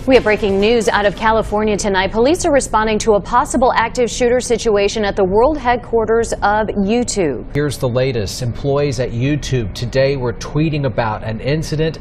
We have breaking news out of California tonight. Police are responding to a possible active shooter situation at the world headquarters of YouTube. Here's the latest. Employees at YouTube today were tweeting about an incident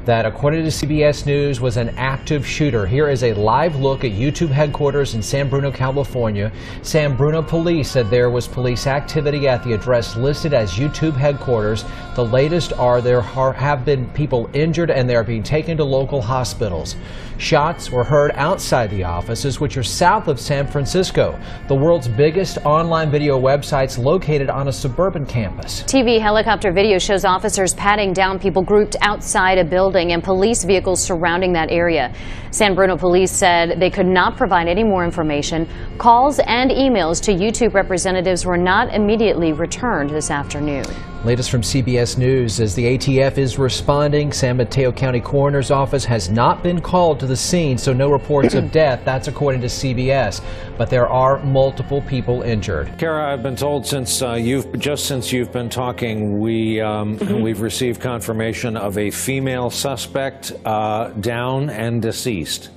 that, according to CBS News, was an active shooter. Here is a live look at YouTube headquarters in San Bruno, California. San Bruno police said there was police activity at the address listed as YouTube headquarters. The latest are there have been people injured and they are being taken to local hospitals. Shots were heard outside the offices, which are south of San Francisco, the world's biggest online video websites located on a suburban campus. TV helicopter video shows officers patting down people grouped outside a building and police vehicles surrounding that area. San Bruno police said they could not provide any more information. Calls and emails to YouTube representatives were not immediately returned this afternoon. Latest from CBS News as the ATF is responding. San Mateo County Coroner's Office has not been called to the scene, so no reports of death. That's according to CBS. But there are multiple people injured. Kara, I've been told since you've been talking, we've received confirmation of a female suspect down and deceased.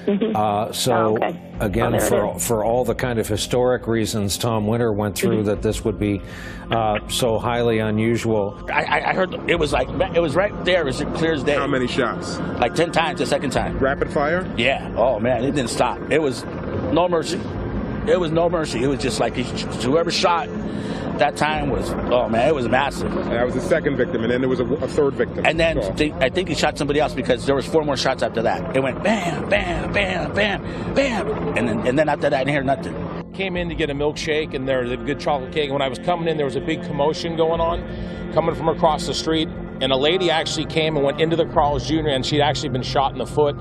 Again, for all the kind of historic reasons Tom Winter went through, that this would be so highly unusual. I heard it was right there, it was clear as day. How many shots? Like 10 times the second time. Rapid fire? Yeah. Oh man, it didn't stop. It was no mercy. It was no mercy. It was just like whoever shot that time was, oh man, it was massive. That was the second victim, and then there was a third victim. And then I think he shot somebody else because there was 4 more shots after that. It went bam, bam, bam, bam, bam, and then after that, I didn't hear nothing. Came in to get a milkshake, and there was a good chocolate cake. And when I was coming in, there was a big commotion going on, coming from across the street. And a lady actually came and went into the Carl's Jr., and she'd actually been shot in the foot.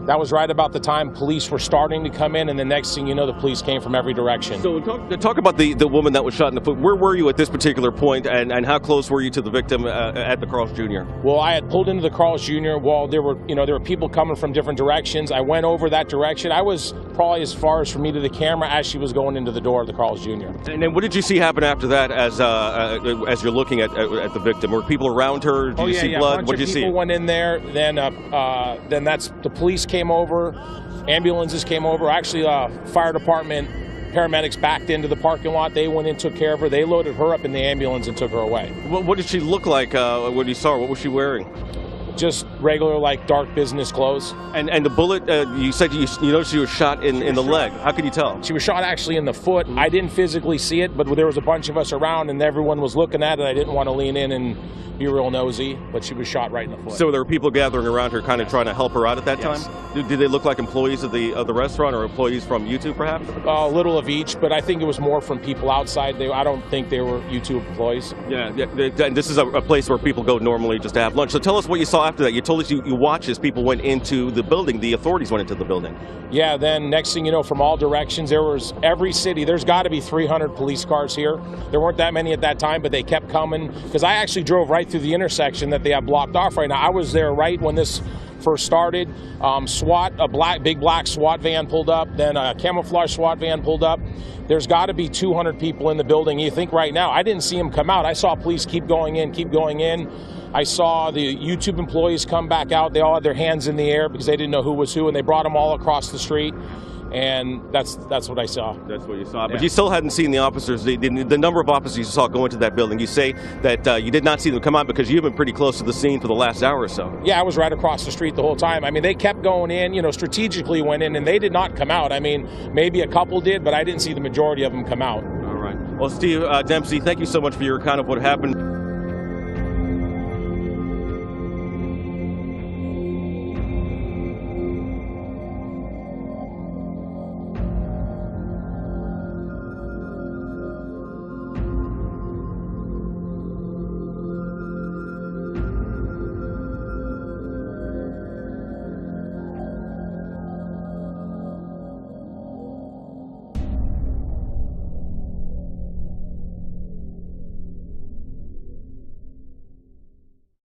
That was right about the time police were starting to come in, and the next thing you know, the police came from every direction. So talk about the woman that was shot in the foot. Where were you at this particular point, and how close were you to the victim at the Carl's Jr.? Well, I had pulled into the Carl's Jr. while there were people coming from different directions. I went over that direction. I was probably as far as from me to the camera as she was going into the door of the Carl's Jr. And then what did you see happen after that as you're looking at the victim? Were people around her? Did you see blood? What did you see? People went in there. Then that's the police came over, ambulances came over. Actually, fire department paramedics backed into the parking lot. They went in, took care of her. They loaded her up in the ambulance and took her away. What did she look like when you saw her? What was she wearing? Just regular, like, dark business clothes. And the bullet, you said you noticed she was shot in the leg. How could you tell? She was shot actually in the foot. I didn't physically see it, but there was a bunch of us around, and everyone was looking at it. I didn't want to lean in and be real nosy, but she was shot right in the foot. So there were people gathering around her, kind of trying to help her out at that time? Did they look like employees of the restaurant, or employees from YouTube, perhaps? A little of each, but I think it was more from people outside. I don't think they were YouTube employees. Yeah. And this is a place where people go normally just to have lunch. So tell us what you saw after that. You told us you watched as people went into the building. The authorities went into the building. Yeah, then next thing you know, from all directions, there was every city. There's got to be 300 police cars here. There weren't that many at that time, but they kept coming. Because I actually drove right through the intersection that they have blocked off right now. I was there right when this first started. Big black SWAT van pulled up, then a camouflage SWAT van pulled up. There's got to be 200 people in the building. You think right now, I didn't see them come out. I saw police keep going in. I saw the YouTube employees come back out. They all had their hands in the air because they didn't know who was who, and they brought them all across the street. And that's what I saw. That's what you saw. But you still hadn't seen the officers, the number of officers you saw go into that building. You say that you did not see them come out because you've been pretty close to the scene for the last hour or so. Yeah, I was right across the street the whole time. I mean, they kept going in, strategically went in, and they did not come out. I mean, maybe a couple did, but I didn't see the majority of them come out. All right. Well, Steve Dempsey, thank you so much for your account of what happened.